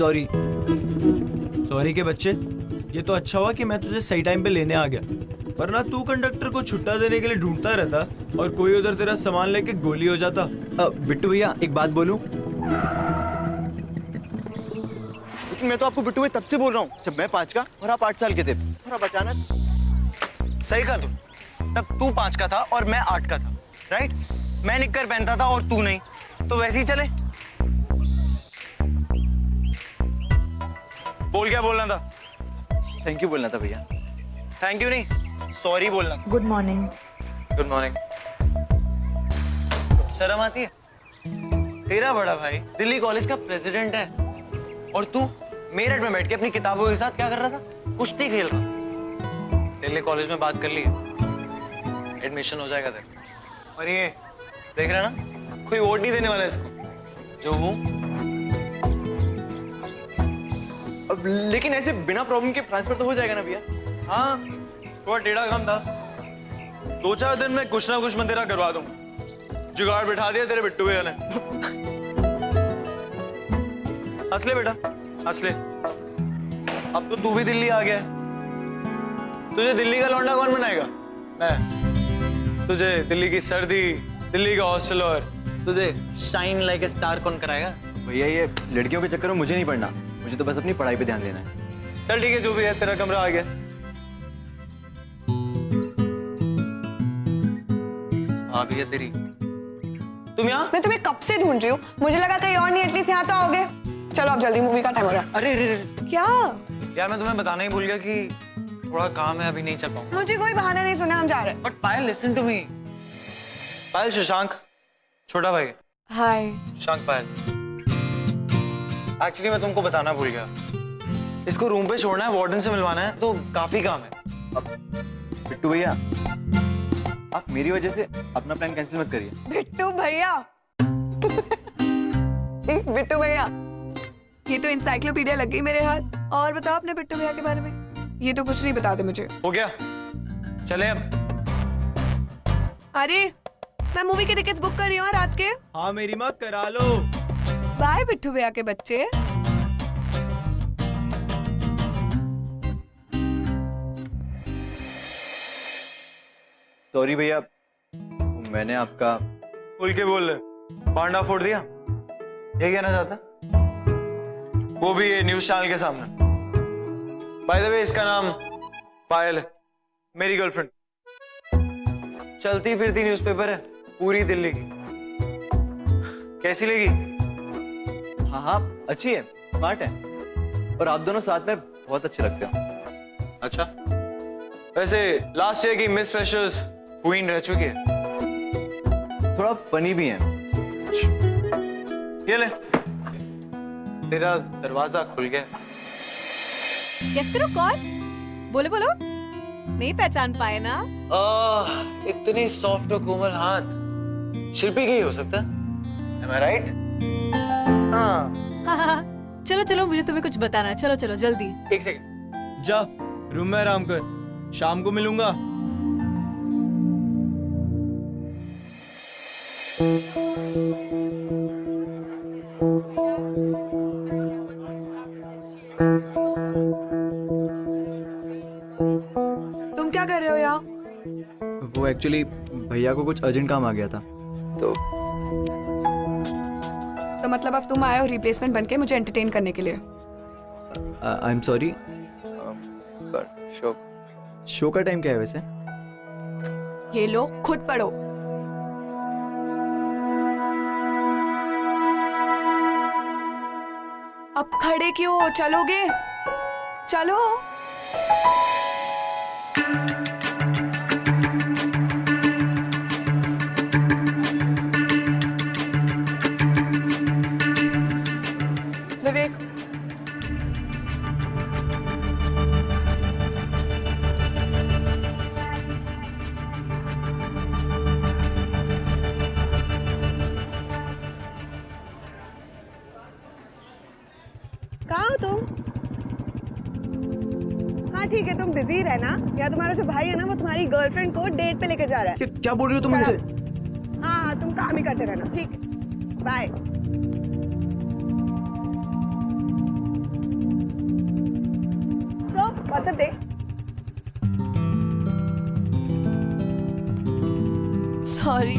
Sorry. Sorry के बच्चे, ये तो अच्छा हुआ कि मैं तुझे सही टाइम पे लेने आ गया, वरना तू कंडक्टर को छुट्टा देने के लिए ढूंढता रहता और कोई उधर तेरा सामान लेके गोली हो जाता। बिट्टू भैया एक बात बोलूं? लेकिन मैं तो आपको बिट्टू भैया तब से बोल रहा हूँ जब मैं 5 का और आप 8 साल के थे। और आप अचानक। सही कहा तुम, तब तू 5 का था और मैं 8 का था, राइट? मैं निक्कर पहनता था और तू नहीं, तो वैसे ही चले। बोल क्या बोलना था? थैंक यू बोलना था भैया। थैंक यू नहीं, सॉरी बोलना। Good morning. Good morning. शर्म आती है? तेरा बड़ा भाई दिल्ली कॉलेज का प्रेसिडेंट है और तू मेरठ में बैठ के अपनी किताबों के साथ क्या कर रहा था? कुश्ती खेल रहा। दिल्ली कॉलेज में बात कर ली, एडमिशन हो जाएगा तेरा। और ये देख रहा ना, कोई वोट नहीं देने वाला इसको, जो हूँ। अब लेकिन ऐसे बिना प्रॉब्लम के ट्रांसफर तो हो जाएगा ना भैया? हाँ, थोड़ा टेढ़ा काम था। 2-4 दिन में कुछ ना कुछ मैं तेरा करवा दूंगा। जुगाड़ बिठा दिया तेरे बिट्टू भैया ने। हंस ले बेटा, हंस ले। अब तो तू भी दिल्ली आ गया है। तुझे दिल्ली का लौंडा कौन बनाएगा? मैं। तुझे दिल्ली की सर्दी, दिल्ली का हॉस्टल और तुझे शाइन लाइक ए स्टार कौन कराएगा? भैया ये लड़कियों के चक्कर में मुझे नहीं पड़ना, मुझे तो बस अपनी पढ़ाई पे ध्यान देना है। चल ठीक है, जो भी है, तेरा कमरा आ गया। हाँ भैया तेरी। तुम यहाँ? मैं तुम्हें कब से ढूंढ रही हूँ, मुझे लगा कहीं और नहीं, एटलीस्ट यहाँ तो आओगे। चलो अब जल्दी, मूवी का टाइम हो रहा है। अरे रे रे। क्या? यार मैं तुम्हें बताना ही भूल गया कि थोड़ा काम है, अभी नहीं चल पाऊंगा। मुझे कोई बहाना नहीं सुना, हम जा रहे हैं। But Payal listen to me. Payal Shashank छोटा भाई। हाय। शशांक पायल। एक्चुअली मैं तुमको बताना भूल गया, इसको रूम पे छोड़ना है, वार्डन से मिलवाना है, तो काफी काम है। अब बिट्टू भैया आप मेरी वजह से अपना प्लान कैंसिल मत करिए। बिट्टू भैया। बिट्टू भैया, ये तो इंसाइक्लोपीडिया लग गई मेरे हाथ। और बताओ अपने बिट्टू भैया के बारे में। ये तो कुछ नहीं बताते मुझे। हो गया, चले अब। अरे मैं मूवी के टिकट्स बुक कर रही हूँ रात के। हाँ मेरी माँ, करा लो। बाय बिट्टू भैया के बच्चे। सॉरी भैया, मैंने आपका। खुल के बोल, पांडा फोड़ दिया, ये कहना चाहता? वो भी ये न्यूज चैनल के सामने। बाय द वे इसका नाम पायल है, मेरी गर्लफ्रेंड। चलती फिरती न्यूज़पेपर है पूरी दिल्ली की। कैसी लगी? हाँ हाँ अच्छी है, स्मार्ट है, और आप दोनों साथ में बहुत अच्छे लगते हो। अच्छा, वैसे लास्ट ईयर की मिस फ्रेशर्स क्वीन रह चुकी है। थोड़ा फनी भी है। ये ले, तेरा दरवाजा खुल गया। गेस करो कौन? बोलो बोलो। नहीं पहचान पाए ना? इतनी सॉफ्ट और कोमल हाथ, शिल्पी की ही हो सकता है। Am I right? हाँ। हाँ। चलो चलो, मुझे तुम्हें कुछ बताना है। चलो चलो जल्दी। एक सेकंड। जा रूम में आराम कर, शाम को मिलूंगा। तुम क्या कर रहे हो यहाँ? वो एक्चुअली भैया को कुछ अर्जेंट काम आ गया था, तो मतलब अब तुम आए हो रिप्लेसमेंट बनके मुझे एंटरटेन करने के लिए? I am sorry. शो का टाइम क्या है वैसे? ये लो, खुद पढ़ो। अब खड़े क्यों हो? चलोगे? चलो। विवेक, कहाँ हो तुम? हाँ ठीक है, तुम बिजी रहना। या तुम्हारा जो भाई है ना, वो तुम्हारी गर्लफ्रेंड को डेट पे लेके जा रहा है। क्या बोल रही हो तुम मुझसे? हाँ तुम काम ही करते रहना, ठीक? बाय। व्हाट्सएप दे। सॉरी।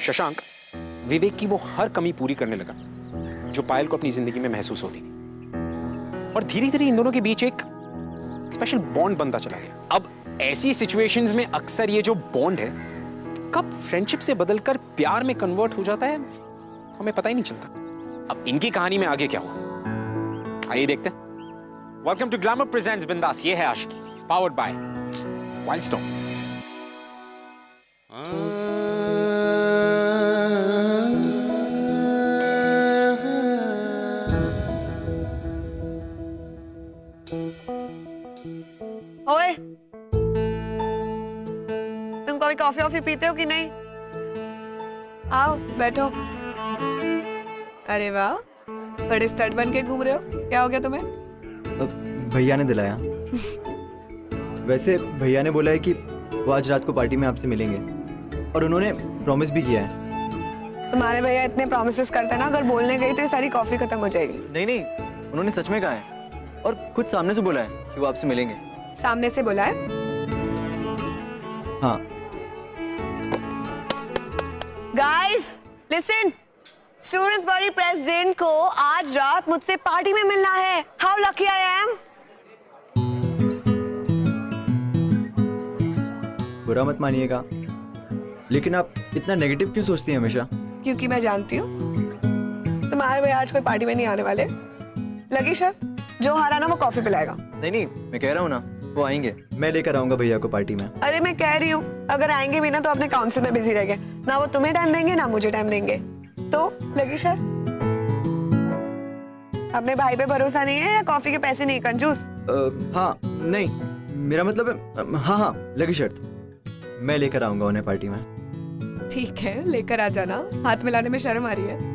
शशांक विवेक की वो हर कमी पूरी करने लगा जो पायल को अपनी जिंदगी में महसूस होती थी, और धीरे धीरे इन दोनों के बीच एक स्पेशल बॉन्ड बनता चला गया। अब ऐसी सिचुएशंस में अक्सर ये जो बॉन्ड है कब फ्रेंडशिप से बदलकर प्यार में कन्वर्ट हो जाता है हमें पता ही नहीं चलता। अब इनकी कहानी में आगे क्या हुआ आइए देखते हैं। वेलकम टू ग्लैमर प्रेजेंट्स बिंदास, ये है आशिकी, पावर्ड बाय वाइल्ड स्टोन। ओए, तुम कभी कॉफी वॉफी पीते हो कि नहीं? आओ बैठो। अरे वाह, बड़े स्टड बन के घूम रहे हो, क्या हो गया तुम्हें? भैया ने दिलाया। वैसे भैया ने बोला है कि वो आज रात को पार्टी में आपसे मिलेंगे, और उन्होंने प्रॉमिस भी किया है। तुम्हारे भैया इतने प्रॉमिसेस करते हैं ना, अगर बोलने गई तो ये सारी कॉफी खत्म हो जाएगी। नहीं नहीं, उन्होंने सच में कहा है, और खुद सामने से बोला है कि वो आपसे मिलेंगे। सामने से बोला है? हाँ। Guys listen, students body president को आज रात मुझसे पार्टी में मिलना है। How lucky I am. बुरा मत मानिएगा, लेकिन आप इतना नेगेटिव क्यों सोचती हैं हमेशा? क्योंकि मैं जानती हूँ तुम्हारे भैया आज कोई पार्टी में नहीं आने वाले। लगी शर्त, जो हारा ना वो कॉफी पिलाएगा। नहीं नहीं, मैं कह रहा हूँ ना, वो आएंगे। मैं लेकर आऊंगा भैया को पार्टी में। अरे मैं कह रही हूँ, अगर आएंगे भी ना तो अपने काउंसिल में बिजी रहेंगे, ना वो तुम्हें टाइम देंगे ना मुझे टाइम देंगे। तो लगी शर्त? अपने भाई पे भरोसा नहीं है या कॉफी के पैसे नहीं कंजूस? हाँ नहीं, मेरा मतलब है हाँ हाँ, लगी शर्त। मैं लेकर आऊंगा उन्हें पार्टी में। ठीक है, लेकर आ जाना। हाथ मिलाने में शर्म आ रही है?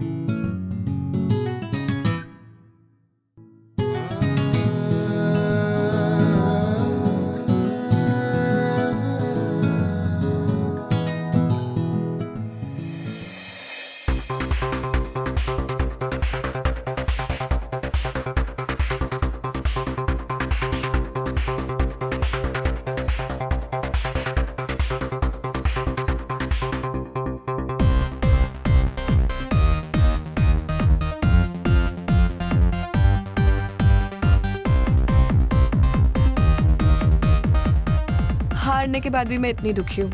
करने के बाद भी मैं इतनी दुखी हूँ।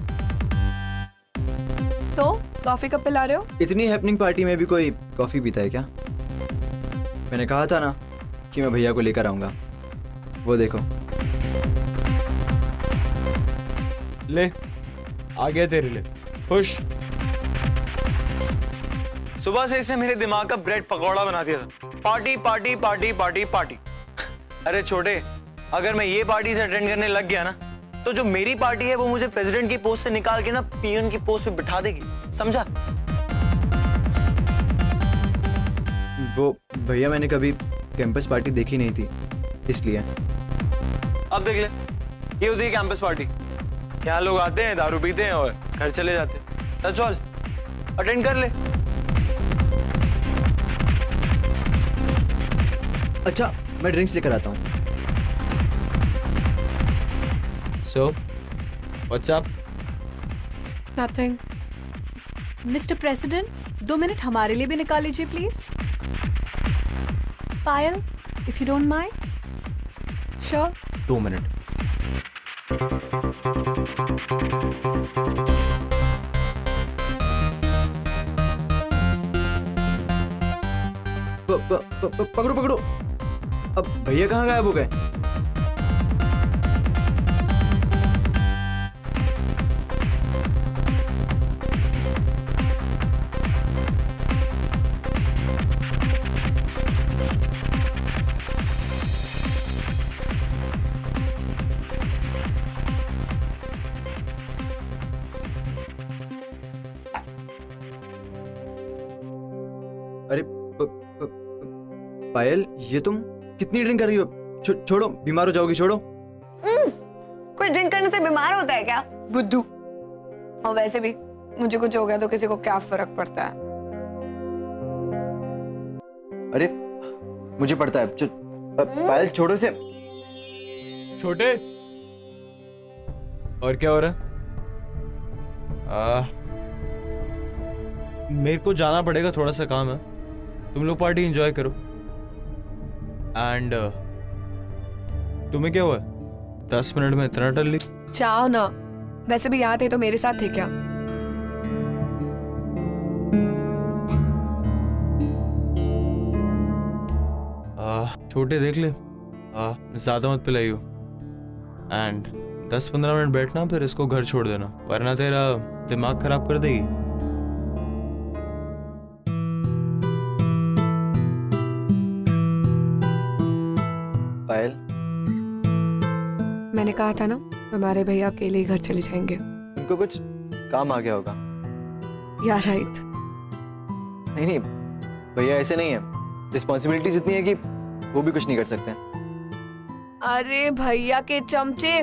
तो कॉफी कब पिला रहे हो? इतनी हैपनिंग पार्टी में भी कोई कॉफी पीता है क्या? मैंने कहा था ना कि मैं भैया को लेकर आऊंगा। वो देखो। ले आ गया तेरे लिए। खुश? सुबह से इसने मेरे दिमाग का ब्रेड पकौड़ा बना दिया था। Party party party party party. अरे छोटे, अगर मैं ये पार्टी से अटेंड करने लग गया ना, तो जो मेरी पार्टी है वो मुझे प्रेसिडेंट की पोस्ट से निकाल के ना पीएन की पोस्ट पे बिठा देगी, समझा? वो भैया मैंने कभी कैंपस पार्टी देखी नहीं थी, इसलिए। अब देख ले, ये होती है कैंपस पार्टी। यहाँ लोग आते हैं, दारू पीते हैं और घर चले जाते हैं। तो चल अटेंड कर ले। अच्छा, मैं ड्रिंक्स लेकर आता हूँ। So what's up? Nothing. Mister president, 2 minute हमारे लिए भी निकाल लीजिए please. Payal, if you don't mind. Sure. 2 minute. पकड़ो पकड़ो। अब भैया कहाँ गायब हो गए? अरे पायल, ये तुम कितनी ड्रिंक कर रही हो? छोड़ो, बीमार हो जाओगी, छोड़ो। कोई ड्रिंक करने से बीमार होता है क्या, बुद्धू? और वैसे भी मुझे कुछ हो गया तो किसी को क्या फर्क पड़ता है? अरे मुझे पड़ता है। पायल छोड़ो से। छोटे, और क्या हो रहा है? मेरे को जाना पड़ेगा, थोड़ा सा काम है। तुम लोग पार्टी एंजॉय करो। एंड तुम्हें क्या हुआ? 10 मिनट में इतना टल ली? जाओ ना। वैसे भी यहाँ थे तो मेरे साथ थे क्या? छोटे देख ले, ज्यादा मत पिलाइयो। एंड 10-15 मिनट बैठना, फिर इसको घर छोड़ देना, वरना तेरा दिमाग खराब कर देगी। पायल, मैंने कहा था ना, हमारे भैया अकेले ही घर चले जाएंगे। उनको कुछ काम आ गया होगा। या राइट। नहीं नहीं, भैया ऐसे नहीं है। रिस्पॉन्सिबिलिटीज इतनी है कि वो भी कुछ नहीं कर सकते। अरे भैया के चमचे।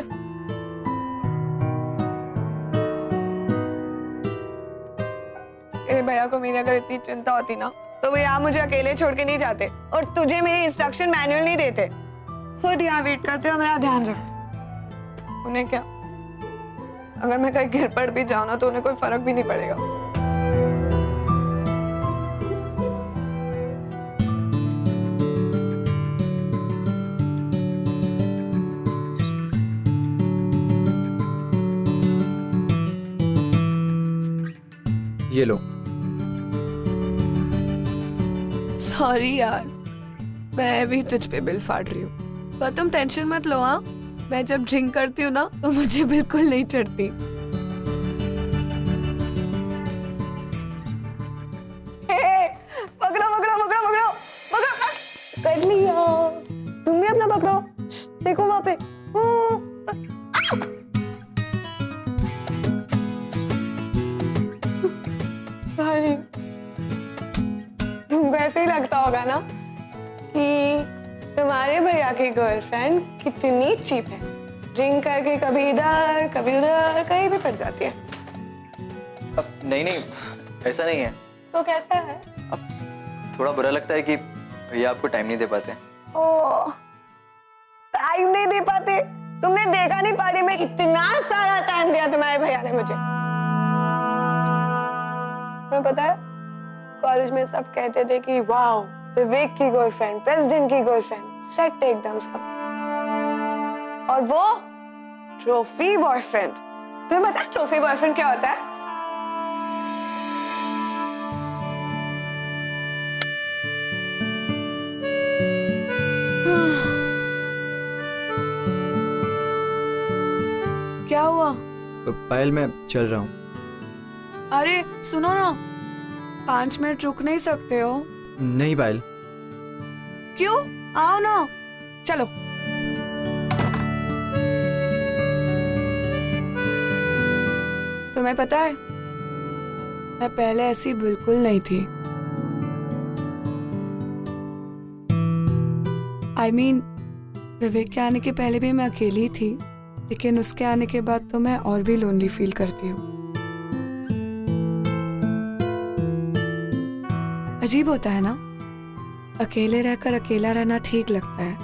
मेरे भैया को मेरी अगर इतनी चिंता होती ना, तो वो यहाँ मुझे अकेले छोड़ के नहीं जाते और तुझे मेरी इंस्ट्रक्शन मैनुअल नहीं देते। खुद यहाँ वेट करते हो, मेरा ध्यान रख। उन्हें क्या, अगर मैं कहीं गिर पड़ भी जाऊँ ना तो उन्हें कोई फर्क भी नहीं पड़ेगा। ये लो। सॉरी यार, मैं भी तुझ पे बिल फाड़ रही हूँ, पर तुम टेंशन मत लो। हाँ, मैं जब ड्रिंक करती हूँ ना तो मुझे बिल्कुल नहीं चढ़ती। पकड़ो पकड़ो पकड़ो पकड़ो पकड़ो। कर लिया। तुम भी अपना पकड़ो, देखो वहां पे। सॉरी। तुमको ऐसे ही लगता होगा ना कि तुम्हारे भैया की गर्लफ्रेंड कितनी चीप है, ड्रिंक करके कभी इधर कभी उधर कहीं भी पड़ जाती है। अब नहीं नहीं, ऐसा नहीं है। तो कैसा है? अब थोड़ा बुरा लगता है कि भैया आपको टाइम नहीं दे पाते। ओह, टाइम नहीं दे पाते? तुमने देखा नहीं पार्टी में इतना सारा टाइम दिया तुम्हारे भैया ने मुझे। तुम्हें पता है, कॉलेज में सब कहते थे कि वाओ, विवेक की गर्लफ्रेंड, प्रेसिडेंट की गर्लफ्रेंड, सेट एकदम सब। और वो ट्रॉफी बॉयफ्रेंड, तुम्हें पता है ट्रॉफी बॉयफ्रेंड क्या होता है? क्या हुआ? पायल मैं चल रहा हूँ। अरे सुनो ना, 5 मिनट रुक नहीं सकते हो? नहीं पायल। क्यों? आओ ना, चलो। तुम्हें पता है, मैं पहले ऐसी बिल्कुल नहीं थी। I mean, विवेक के आने के पहले भी मैं अकेली थी, लेकिन उसके आने के बाद तो मैं और भी लोनली फील करती हूँ। अजीब होता है ना, अकेले रहकर अकेला रहना ठीक लगता है,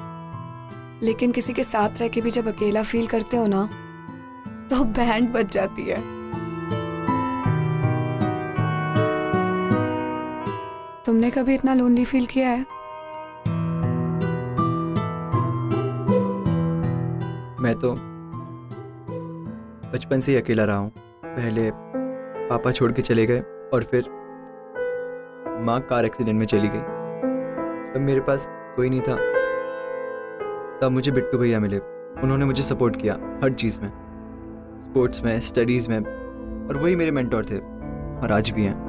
लेकिन किसी के साथ रह के भी जब अकेला फील करते हो ना, तो बैंड बज जाती है। तुमने कभी इतना लोनली फील किया है? मैं तो बचपन से ही अकेला रहा हूँ। पहले पापा छोड़ के चले गए और फिर माँ कार एक्सीडेंट में चली गई। तब मेरे पास कोई नहीं था। तब मुझे बिट्टू भैया मिले। उन्होंने मुझे सपोर्ट किया हर चीज़ में, स्पोर्ट्स में, स्टडीज़ में, और वही मेरे मेंटोर थे और आज भी हैं।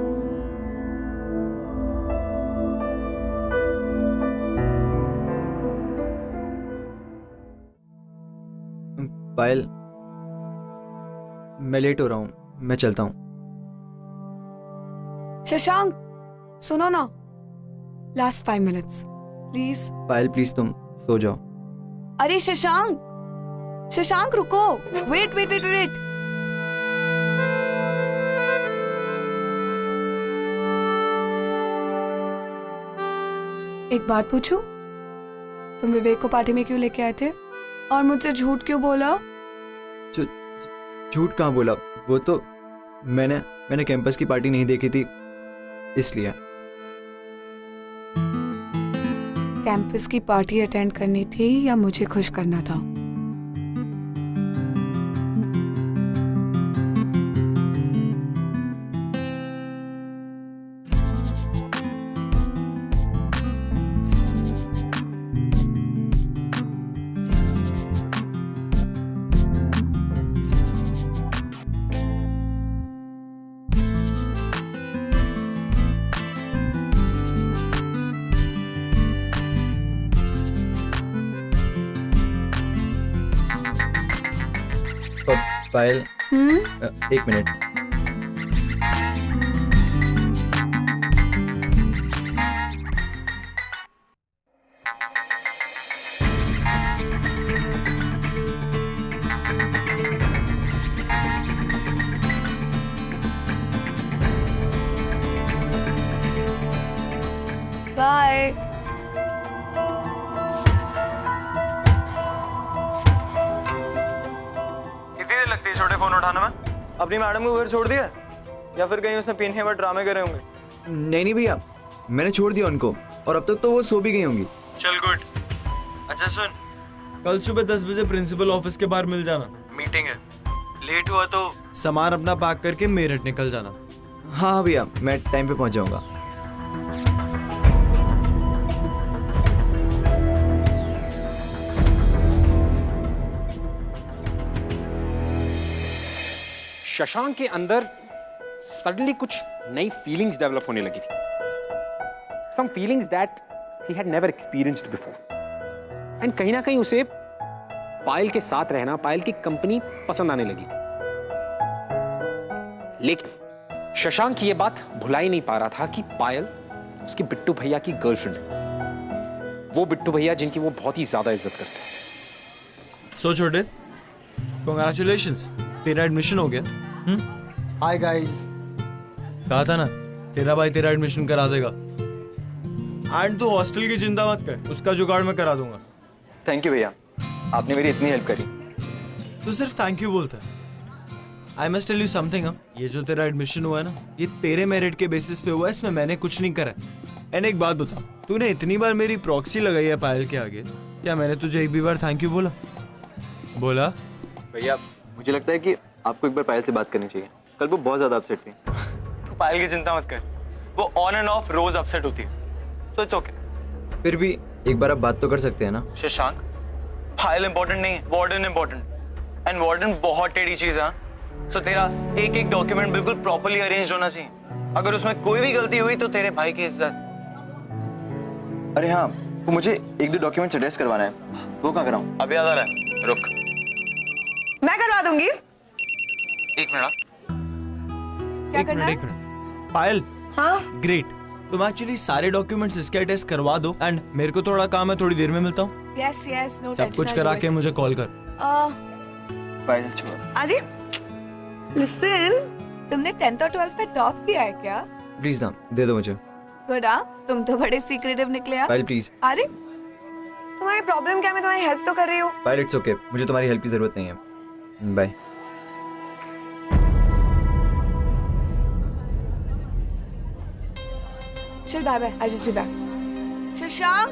पायल, मैं लेट हो रहा हूँ, मैं चलता हूँ। शशांक, सुनो ना, last 5 minutes please. Payal please तुम सो जाओ। अरे शशांक, शशांक रुको, वेट वेट वेट वेट। एक बात पूछूं? तुम विवेक को पार्टी में क्यों लेके आए थे और मुझसे झूठ क्यों बोला? झूठ कहाँ बोला? वो तो मैंने कैंपस की पार्टी नहीं देखी थी इसलिए। कैंपस की पार्टी अटेंड करनी थी या मुझे खुश करना था? पायल, एक मिनट। बाय। लगती है छोटे फोन उठाने में। अपनी मैडम को घर छोड़ दिया या फिर कहीं उसने पीने में ड्रामे करे होंगे? नहीं भैया, मैंने छोड़ दिया उनको और अब तक तो वो सो भी गई होंगी। चल गुड। अच्छा सुन, कल सुबह 10 बजे प्रिंसिपल ऑफिस के बाहर मिल जाना, मीटिंग है। लेट हुआ तो सामान अपना पैक करके मेरठ निकल जाना। हाँ भैया, मैं टाइम पे पहुंच जाऊंगा। शशांक के अंदर सडनली कुछ नई फीलिंग्स डेवलप होने लगी थी। Some feelings that he had never experienced before. And कहीं ना कहीं उसे पायल के साथ रहना, पायल की कंपनी पसंद आने लगी। लेकिन शशांक ये बात भुला ही नहीं पा रहा था कि पायल उसके बिट्टू भैया की गर्लफ्रेंड है। वो बिट्टू भैया जिनकी वो बहुत ही ज्यादा इज्जत करते हैं। सो छोटे, कांग्रेचुलेशंस, तेरा एडमिशन हो गया। Hi guys. कहा था ना, तेरा भाई तेरा एडमिशन करा देगा। एंड तू हॉस्टल की चिंता मत कर, उसका जुगाड़ मैं करा दूंगा। थैंक यू भैया, आपने मेरी इतनी हेल्प करी। तू सिर्फ थैंक यू बोलता है। I must tell you something. ये जो तेरा एडमिशन हुआ है ना, ये तेरे मेरिट के बेसिस पे हुआ है, इसमें मैंने कुछ नहीं करा। एंड एक बात बता, तूने इतनी बार मेरी प्रॉक्सी लगाई है पायल के आगे, क्या मैंने तुझे एक भी बार थैंक यू बोला? भैया मुझे लगता है कि आपको एक बार पायल से बात करनी चाहिए। कल वो बहुत ज़्यादा अपसेट थी। तू पायल की चिंता मत कर, वो on end of rose upset होती है, सो इट्स ओके। फिर भी एक बार आप बात तो कर सकते हैं ना। शशांक, फाइल इंपॉर्टेंट नहीं है, वार्डन इंपॉर्टेंट। एंड वार्डन बहुत टेढ़ी चीज है। सो तेरा एक एक डॉक्यूमेंट बिल्कुल प्रॉपर्ली अरेंज होना चाहिए। अगर उसमें कोई भी गलती हुई तो तेरे भाई की इज्जत। अरे हाँ, वो मुझे एक दो डॉक्यूमेंट एड्रेस करवाना है, वो कहाँ कराऊँ? अब याद आ रहा है, रुक मैं करवा दूंगी। एक मिनट। क्या करना है? एक मिनट पायल। हाँ ग्रेट, तुम एक्चुअली सारे डॉक्यूमेंट्स इसके टेस्ट करवा दो एंड मेरे को थोड़ा काम है, थोड़ी देर में मिलता हूँ। यस यस, नो सब कुछ करा के मुझे कॉल कर। पायल छोड़। आदि लिसन, तुमने 10th और 12th में टॉप किया है क्या? प्लीज ना, दे दो मुझे। गुड, तुम तो बड़े सीक्रेटिव निकले यार। पायल प्लीज। अरे तुम्हारी प्रॉब्लम क्या है? मैं तुम्हारी हेल्प तो कर रही हूँ। पायल इट्स ओके, मुझे तुम्हारी हेल्प की जरूरत नहीं है। बाय। चल bye bye, I just be back. Shashank,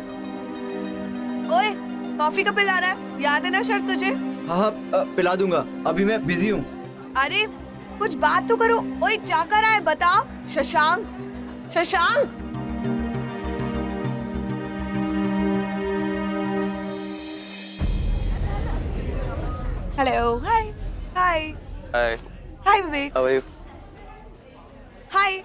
ओए कॉफी का बिल आ रहा है, याद है ना शर्त तुझे? हाँ हाँ, पिला दूंगा, अभी मैं बिजी हूँ। अरे कुछ बात तो करो। ओए क्या कर रहा है बता। Shashank, Shashank, hello, hi hi hi, hi Vivek, how are you? Hi.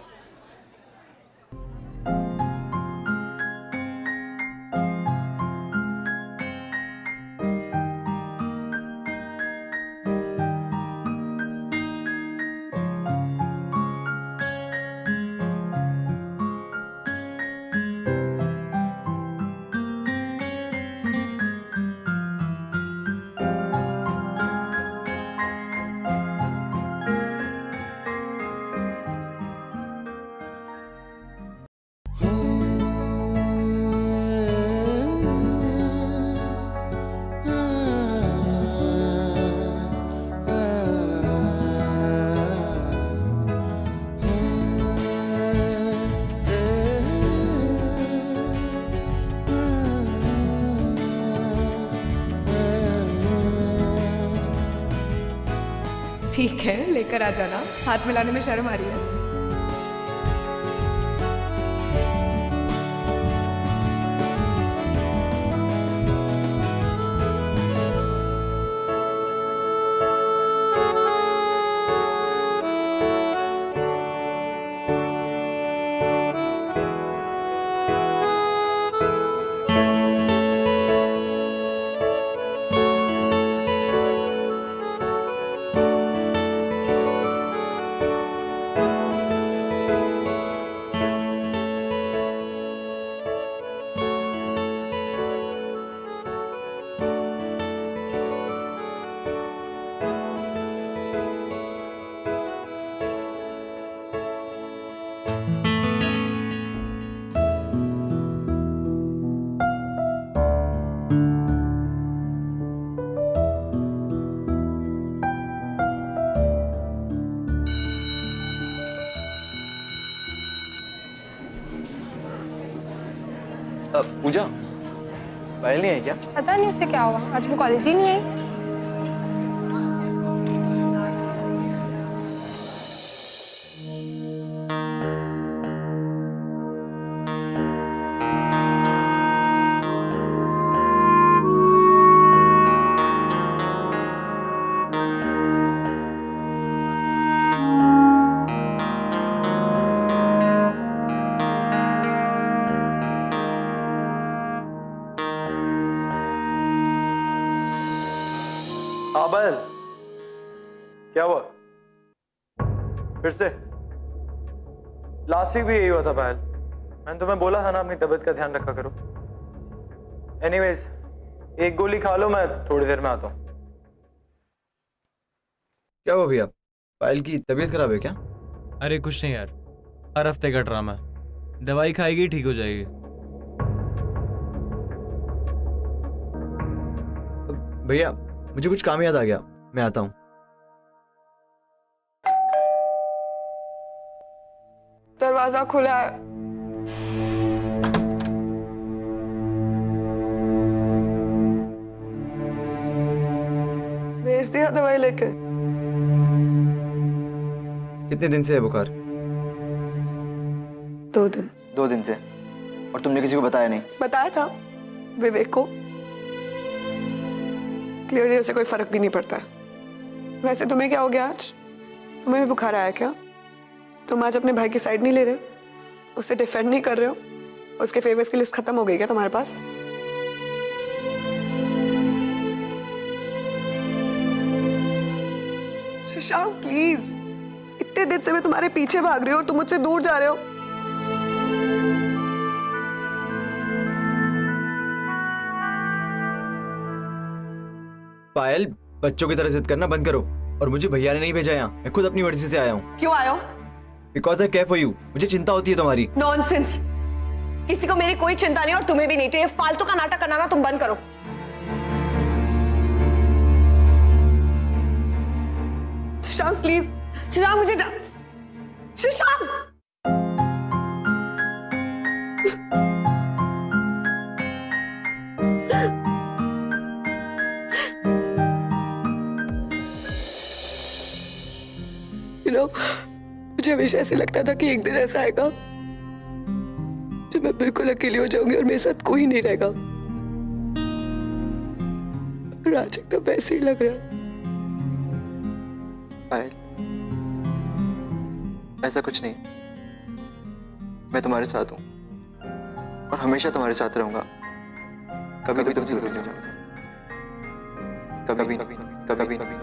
ठीक है, लेकर आ जाना, हाथ मिलाने में शर्म आ रही है। पूजा, पायल नहीं आई क्या? पता नहीं उससे क्या हुआ, आज वो कॉलेज ही नहीं आई। पायल, क्या हुआ? फिर से? लास्ट वीक भी यही हुआ था पायल। मैंने तुम्हें बोला था ना अपनी तबीयत का ध्यान रखा करो। एनीवेज, एक गोली खा लो, मैं थोड़ी देर में आता हूँ। क्या हुआ भैया? पायल की तबीयत खराब है क्या? अरे कुछ नहीं यार, हर हफ्ते का ड्रामा है। दवाई खाएगी ठीक हो जाएगी। भैया मुझे कुछ काम याद आ गया, मैं आता हूँ। दरवाजा खुला है। भेज दिया दवाई लेके। कितने दिन से है बुखार? 2 दिन। 2 दिन से। और तुमने किसी को बताया नहीं? बताया था विवेक को। क्लियरली उसे कोई फर्क भी नहीं पड़ता है। वैसे तुम्हें क्या हो गया आज? तुम्हें भी बुखार आया क्या? तुम आज अपने भाई की साइड नहीं ले रहे हो, उसे डिफेंड नहीं कर रहे हो? उसके फेवर्स की लिस्ट खत्म हो गई क्या तुम्हारे पास? शशांक प्लीज, इतने दिन से मैं तुम्हारे पीछे भाग रही हूँ और तुम मुझसे दूर जा रहे हो। पायल, बच्चों की तरह जिद करना बंद करो। और मुझे भैया ने नहीं भेजा यहाँ, मैं खुद अपनी मर्जी से आया हूँ। क्यों आए हो? Because I care for you. मुझे चिंता होती है तुम्हारी। नॉनसेंस। किसी को मेरी कोई चिंता नहीं और तुम्हें भी नहीं। तो ये फालतू का नाटक करना ना तुम बंद करो। शशांक प्लीज, शशांक मुझे शशांक! मुझे हमेशा ऐसे लगता था कि एक दिन ऐसा आएगा जब मैं बिल्कुल अकेली हो जाऊंगी और मेरे साथ कोई नहीं रहेगा। और आज एकदम वैसे ही लग रहा है। पायल, ऐसा कुछ नहीं। मैं तुम्हारे साथ हूँ और हमेशा तुम्हारे साथ रहूंगा। कभी तो दूर नहीं जाऊंगा। कभी कभी कभी कभी।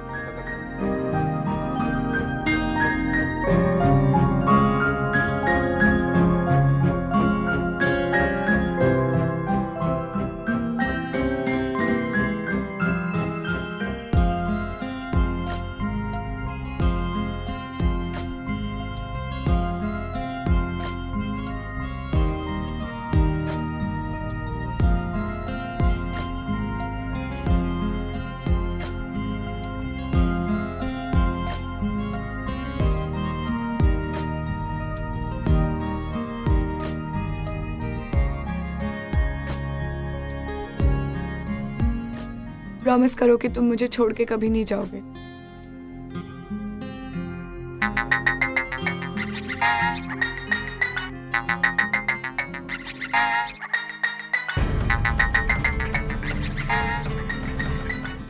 प्रॉमिस करो कि तुम मुझे छोड़ के कभी नहीं जाओगे।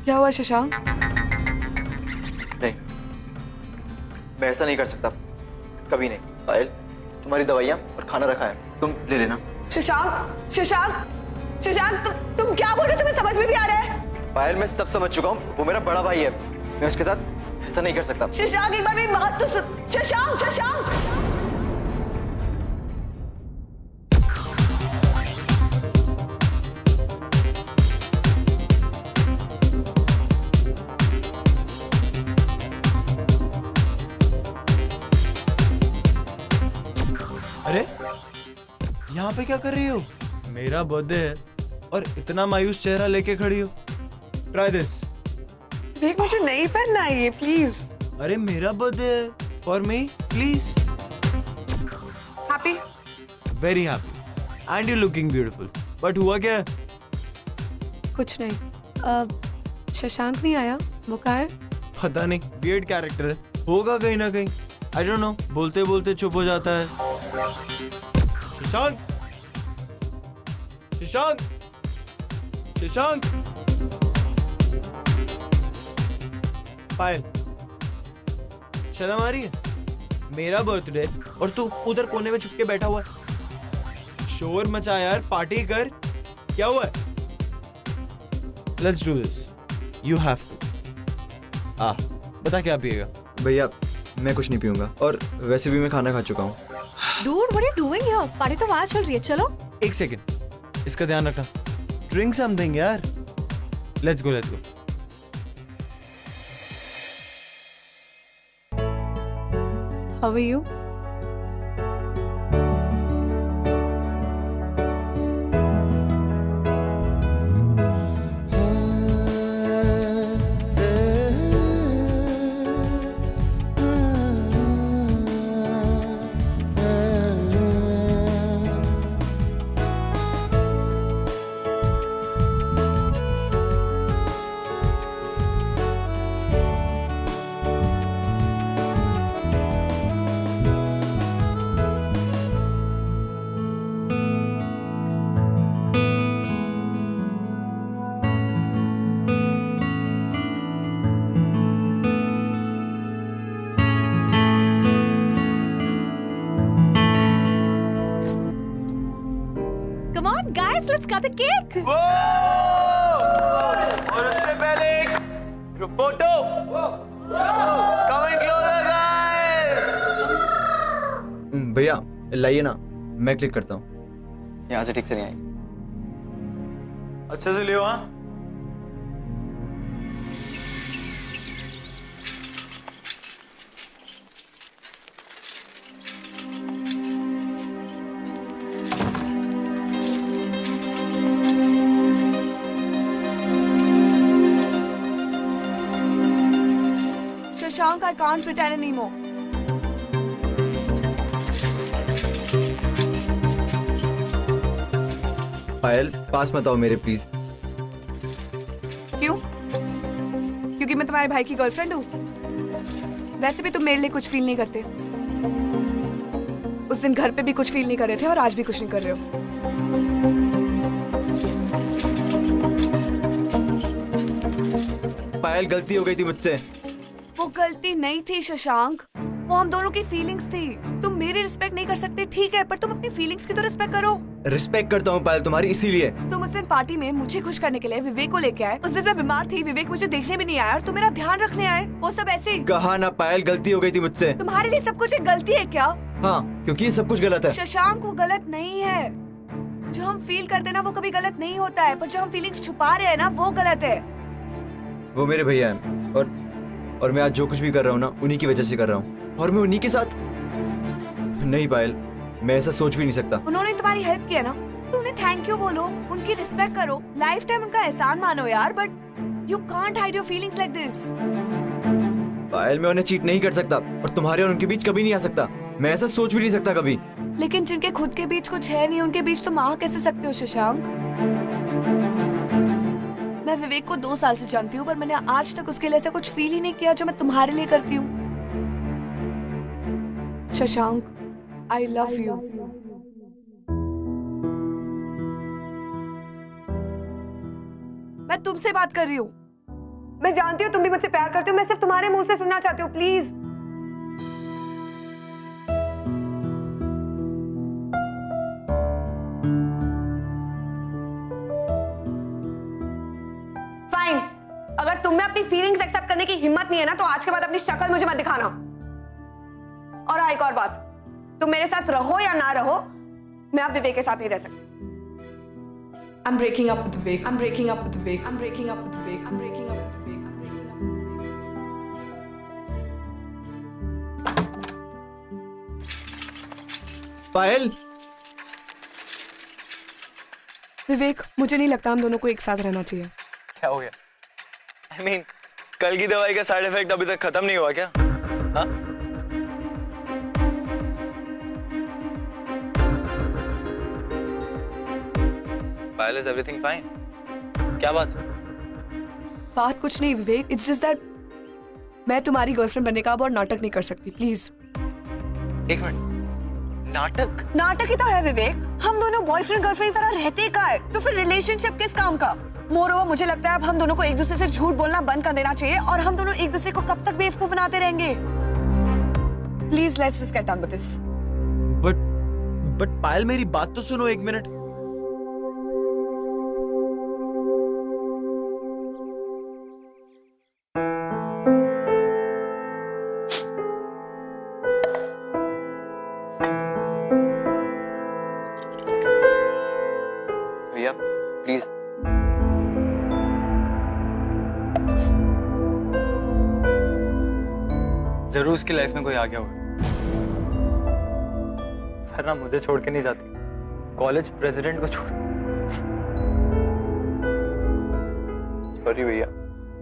क्या हुआ शशांक? नहीं, मैं ऐसा नहीं कर सकता, कभी नहीं। पायल, तुम्हारी दवाइयाँ और खाना रखा है, तुम ले लेना। शशांक, शशांक, शशांक, तुम क्या बोल रहे हो? तुम्हें समझ में भी आ रहा है? पायल, मैं सब समझ चुका हूँ। वो मेरा बड़ा भाई है, मैं उसके साथ ऐसा नहीं कर सकता। शशांक, एक बार मेरी बात तो सुन। शशांक, शशांक, अरे यहाँ पे क्या कर रही हो? मेरा बर्थडे है और इतना मायूस चेहरा लेके खड़ी हो। Try this. देख, मुझे नहीं पहनना है ये, प्लीज। अरे मेरा बर्थडे है, for me please. Happy? Very happy and you looking beautiful. But हुआ क्या? कुछ नहीं। शशांक नहीं आया, वो कहाँ है? पता नहीं, वियर्ड कैरेक्टर है, होगा कहीं ना कहीं। आई डोंट नो, बोलते बोलते चुप हो जाता है। शशांक, शशांक, शशांक। पायल, शर्म आ रही है? मेरा बर्थडे और तू उधर कोने में छुप के बैठा हुआ है। शोर मचा यार, पार्टी कर। क्या हुआ है? Let's do this, you have to. बता क्या पिएगा? भैया, मैं कुछ नहीं पीऊंगा और वैसे भी मैं खाना खा चुका हूँ। Dude, what are you doing here? Party तो वहां चल रही है, चलो। एक सेकंड, इसका ध्यान रखना। ड्रिंक समथिंग यार। Let's go, let's go. How are you? Yes, let's cut the cake. और उससे पहले एक photo. Come and closer, guys. भैया लाइए ना, मैं क्लिक करता हूँ। यहाँ से ठीक से नहीं आई। अच्छे से लियो हाँ। Shashank, I can't pretend anymore. पायल पास मत आओ मेरे प्लीज। क्यों? क्योंकि मैं तुम्हारे भाई की गर्लफ्रेंड हूँ? वैसे भी तुम मेरे लिए कुछ फील नहीं करते। उस दिन घर पे भी कुछ फील नहीं कर रहे थे और आज भी कुछ नहीं कर रहे हो। पायल गलती हो गई थी मुझसे। वो गलती नहीं थी शशांक, वो हम दोनों की फीलिंग्स थी। तुम मेरी रिस्पेक्ट नहीं कर सकते ठीक है, पर तुम अपनी फीलिंग्स की तो रिस्पेक्ट करो। रिस्पेक्ट करता हूँ पायल तुम्हारी, इसीलिए। तुम उस दिन पार्टी में मुझे खुश करने के लिए विवेक को लेके आए। उस दिन मैं बीमार थी, विवेक मुझे देखने भी नहीं आया और तुम मेरा ध्यान रखने आए। वो सब ऐसे ही। कहा ना पायल गलती हो गई थी मुझसे। तुम्हारे लिए सब कुछ एक गलती है क्या? हाँ, क्योंकि ये सब कुछ गलत है। शशांक, वो गलत नहीं है। जो हम फील करते हैं ना वो कभी गलत नहीं होता है, पर जो हम फीलिंग्स छुपा रहे हैं ना वो गलत है। वो मेरे भैया हैं और मैं आज जो कुछ भी कर रहा हूँ ना उन्हीं की वजह से कर रहा हूँ, और मैं उन्हीं के साथ। नहीं पायल, मैं ऐसा सोच भी नहीं सकता। उन्होंने तुम्हारी हेल्प किया ना, तो उन्हें थैंक यू बोलो, उनकी रिस्पेक्ट करो, लाइफ टाइम उनका एहसान मानो यार। But you can't hide your feelings like this. Payal मैं उन्हें चीट नहीं कर सकता और तुम्हारे और उनके बीच कभी नहीं आ सकता। मैं ऐसा सोच भी नहीं सकता कभी। लेकिन जिनके खुद के बीच कुछ है नहीं, उनके बीच तुम आ कैसे सकते हो शशांक? मैं विवेक को 2 साल से जानती हूँ, पर मैंने आज तक उसके लिए ऐसा कुछ फील ही नहीं किया जो मैं तुम्हारे लिए करती हूँ। Shashank, I love you. मैं तुमसे बात कर रही हूँ। मैं जानती हूँ तुम भी मुझसे प्यार करते हो, मैं सिर्फ तुम्हारे मुंह से सुनना चाहती हूँ, प्लीज। फाइन, अगर तुम में अपनी फीलिंग्स एक्सेप्ट करने की हिम्मत नहीं है ना, तो आज के बाद अपनी शक्ल मुझे मत दिखाना। और हाँ, एक और बात, तुम मेरे साथ रहो या ना रहो, मैं अब विवेक के साथ नहीं रह सकती। I'm breaking up with Vivek. I'm breaking up with Vivek. I'm breaking up with Vivek. I'm breaking up with Vivek. I'm breaking up with Vivek. पायल, विवेक, मुझे नहीं लगता हम दोनों को एक साथ रहना चाहिए। क्या हो गया? I mean, कल की दवाई का साइड इफेक्ट अभी तक खत्म नहीं हुआ क्या? हाँ? Payal, is everything fine? क्या बात है? बात कुछ नहीं विवेक, इट्स जस्ट दैट मैं तुम्हारी गर्लफ्रेंड बनने का अब और नाटक नहीं कर सकती, प्लीज। एक मिनट, नाटक? नाटक ही तो है विवेक, हम दोनों बॉयफ्रेंड गर्लफ्रेंड की तरह रहते का है, तो फिर रिलेशनशिप किस काम का? मोरोवर, मुझे लगता है अब हम दोनों को एक दूसरे से झूठ बोलना बंद कर देना चाहिए, और हम दोनों एक दूसरे को कब तक बेवकूफ बनाते रहेंगे? Please let's just get done with this. But Payal, मेरी बात तो सुनो एक मिनट। भैया प्लीज। जरूर उसकी लाइफ में कोई आ गया होगा, वरना मुझे छोड़ के नहीं जाती, कॉलेज प्रेसिडेंट को छोड़। सॉरी भैया,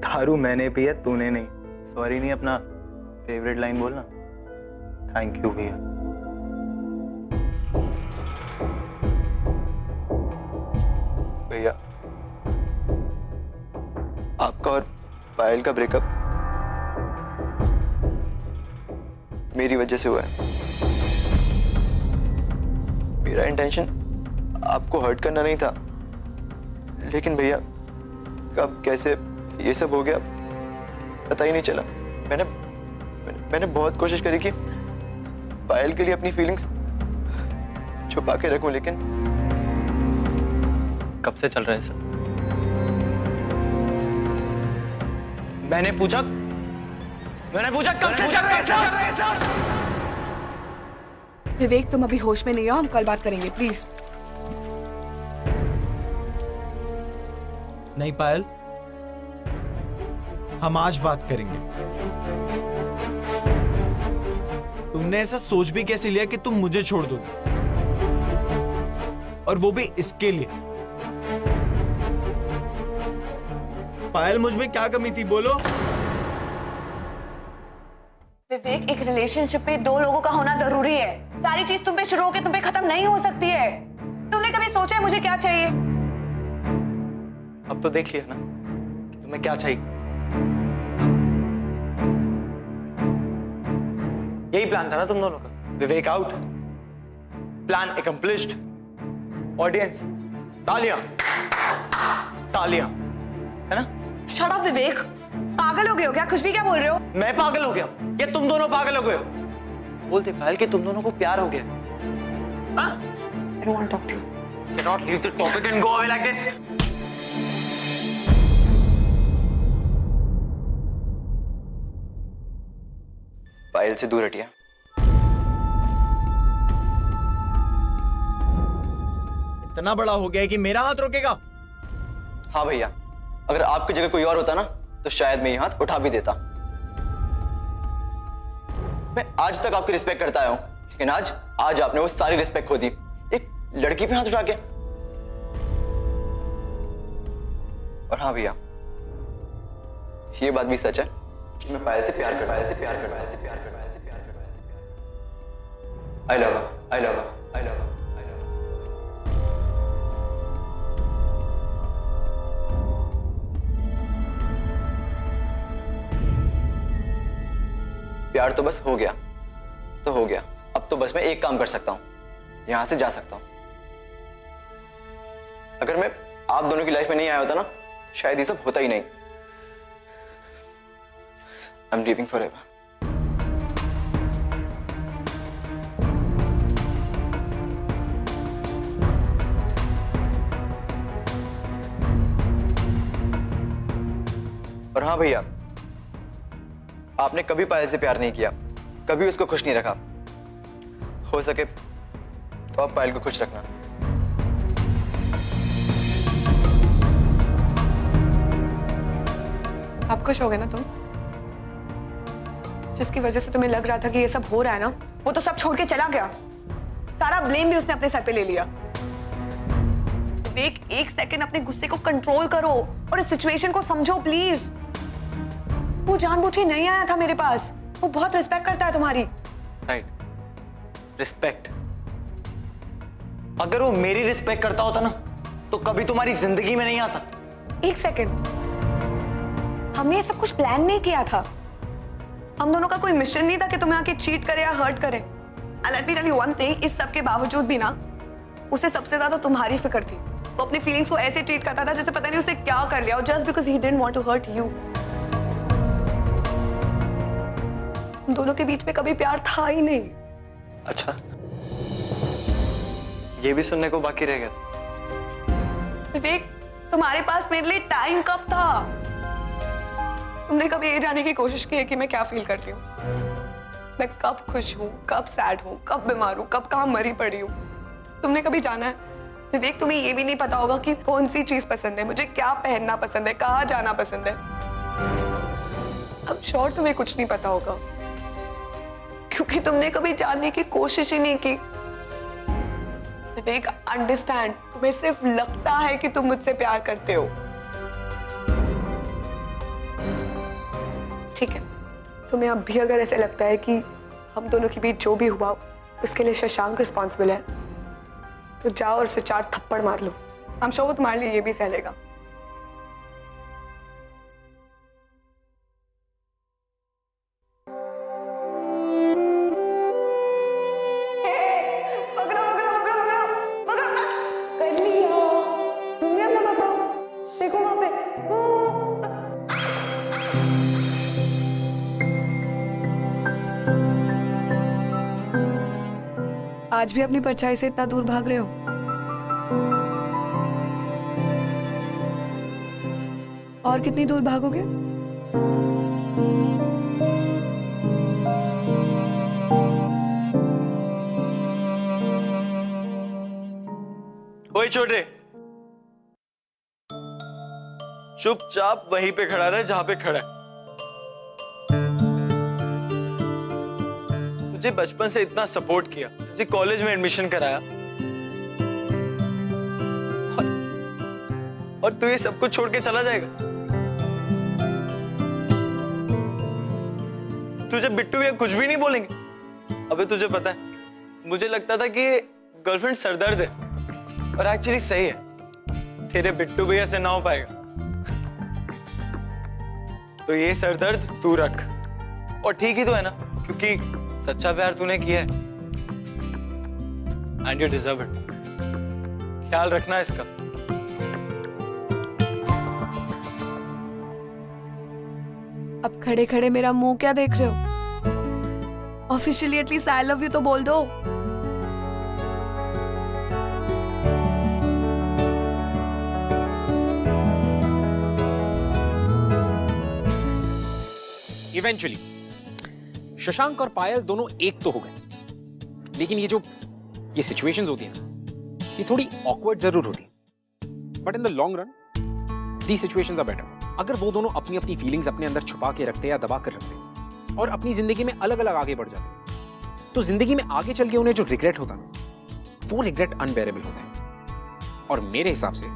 दारू मैंने पी है, तूने नहीं। सॉरी नहीं, अपना फेवरेट लाइन बोलना। थैंक यू भैया। भैया आपका और पायल का ब्रेकअप मेरी वजह से हुआ है। मेरा इंटेंशन आपको हर्ट करना नहीं था, लेकिन भैया कब कैसे ये सब हो गया पता ही नहीं चला। मैंने बहुत कोशिश करी कि पायल के लिए अपनी फीलिंग्स छुपा के रखूं, लेकिन कब से चल रहा है सब? मैंने पूछा कब से चल रहा है सब? विवेक, तुम अभी होश में नहीं हो, हम कल बात करेंगे प्लीज। नहीं पायल, हम आज बात करेंगे। तुमने ऐसा सोच भी कैसे लिया कि तुम मुझे छोड़ दोगी, और वो भी इसके लिए? पायल, मुझ में क्या कमी थी बोलो? विवेक, एक रिलेशनशिप में दो लोगों का होना जरूरी है। सारी चीज तुम पे शुरू होकर तुम पे खत्म नहीं हो सकती है। तुमने कभी सोचा है मुझे क्या चाहिए? अब तो देख लिया ना कि तुम्हें क्या चाहिए। यही प्लान था ना तुम दोनों का? विवेक आउट, प्लान एकम्प्लिश्ड। ऑडियंस तालियां, तालियां, है ना? शट अप विवेक, पागल हो गए हो क्या? कुछ भी क्या बोल रहे हो? मैं पागल हो गया या तुम दोनों पागल हो गए हो? बोलते पायल कि तुम दोनों को प्यार हो गया। I don't want to talk to you. Cannot leave the topic and go away like this. पायल से दूर हटिए। इतना बड़ा हो गया है कि मेरा हाथ रोकेगा? हाँ भैया, अगर आपकी जगह कोई और होता ना तो शायद मैं ये हाथ उठा भी देता। मैं आज तक आपकी रिस्पेक्ट करता आया हूं, लेकिन आज आपने वो सारी रिस्पेक्ट खो दी एक लड़की पे हाथ उठा के। और हाँ भैया, ये बात भी सच है कि मैं पायल से प्यार करता हूं। I love her. प्यार तो बस हो गया तो हो गया। अब तो बस मैं एक काम कर सकता हूं, यहां से जा सकता हूं। अगर मैं आप दोनों की लाइफ में नहीं आया होता ना, शायद ये सब होता ही नहीं। I am living forever. और हाँ भैया, आपने कभी पायल से प्यार नहीं किया, कभी उसको खुश नहीं रखा। हो सके तो आप पायल को खुश रखना। आप खुश हो गए ना तुम? जिसकी वजह से तुम्हें लग रहा था कि ये सब हो रहा है ना, वो तो सब छोड़ के चला गया। सारा ब्लेम भी उसने अपने सर पे ले लिया। विवेक, एक सेकंड अपने गुस्से को कंट्रोल करो और इस सिचुएशन को समझो प्लीज। वो जानबूझ के नहीं आया था मेरे पास, वो बहुत रिस्पेक्ट करता है तुम्हारी। Right, respect. अगर वो मेरी रिस्पेक्ट करता होता ना तो कभी तुम्हारी जिंदगी में नहीं आता। एक सेकंड, हमने ये सब कुछ प्लान नहीं किया था। हम दोनों का कोई मिशन नहीं था कि तुम्हें आके चीट करे या हर्ट करे। And let me tell you one thing, इस सब के बावजूद भी ना उसे सबसे ज्यादा तुम्हारी फिक्र थी। वो अपनी फीलिंग्स को ऐसे ट्रीट करता था जैसे पता नहीं उसने क्या कर लिया, just because he didn't want to hurt you. हम दोनों के बीच में कभी प्यार था ही नहीं। अच्छा, ये भी सुनने को बाकी रह गया। विवेक, तुम्हारे पास मेरे लिए टाइम कब था? तुमने कभी ये जानने की कोशिश की है कि मैं क्या फील करती हूँ? मैं कब खुश हूँ, कब सैड हूँ, कब बीमार हूँ, कब कहाँ मरी पड़ी हूँ? तुमने कभी जाना है? विवेक, तुम्हें ये भी नहीं पता होगा कि कौन सी चीज पसंद है, मुझे क्या पहनना पसंद है, कहाँ जाना पसंद है। अब श्योर तुम्हें कुछ नहीं पता होगा क्योंकि तुमने कभी जानने की कोशिश ही नहीं की। विवेक, अंडरस्टैंड, तुम्हें सिर्फ लगता है कि तुम मुझसे प्यार करते हो। ठीक है, तुम्हें अब भी अगर ऐसे लगता है कि हम दोनों के बीच जो भी हुआ उसके लिए शशांक रिस्पॉन्सिबल है, तो जाओ और उसे 4 थप्पड़ मार लो। I'm sure वो तुम्हारे लिए ये भी सह लेगा। आज भी अपनी परछाई से इतना दूर भाग रहे हो? और कितनी दूर भागोगे? ओए छोटे, चुपचाप वहीं पे खड़ा रहे जहां पे खड़ा है। तुझे बचपन से इतना सपोर्ट किया, तुझे कॉलेज में एडमिशन कराया, और तू ये सब कुछ छोड़ के चला जाएगा। तुझे बिट्टू या कुछ भी नहीं बोलेंगे? अबे तुझे पता है, मुझे लगता था कि गर्लफ्रेंड सरदर्द है, और एक्चुअली सही है। तेरे बिट्टू भैया से ना हो पाएगा, तो ये सरदर्द तू रख। और ठीक ही तो है ना, क्योंकि सच्चा प्यार तूने किया है, एंड यू डिजर्व इट। ख्याल रखना इसका। अब खड़े खड़े मेरा मुंह क्या देख रहे हो? Officially at least I love you तो बोल दो। इवेंचुअली शशांक और पायल दोनों एक तो हो गए, लेकिन ये सिचुएशंस होती है ना, ये थोड़ी ऑकवर्ड जरूर होती है, but in the long run the situations are better. अगर वो दोनों अपनी अपनी फीलिंग्स अपने अंदर छुपा के रखते या दबा कर रखते और अपनी जिंदगी में अलग अलग आगे बढ़ जाते, तो जिंदगी में आगे चल के उन्हें जो रिग्रेट होता ना, वो रिग्रेट अनबेरेबल होता है। और मेरे हिसाब से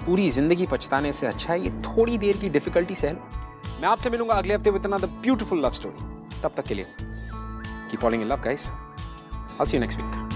पूरी जिंदगी पछताने से अच्छा है ये थोड़ी देर की डिफिकल्टी सह लो। मैं आपसे मिलूंगा अगले हफ्ते with another beautiful love story. तब तक के लिए keep following in love guys. I'll see you next week.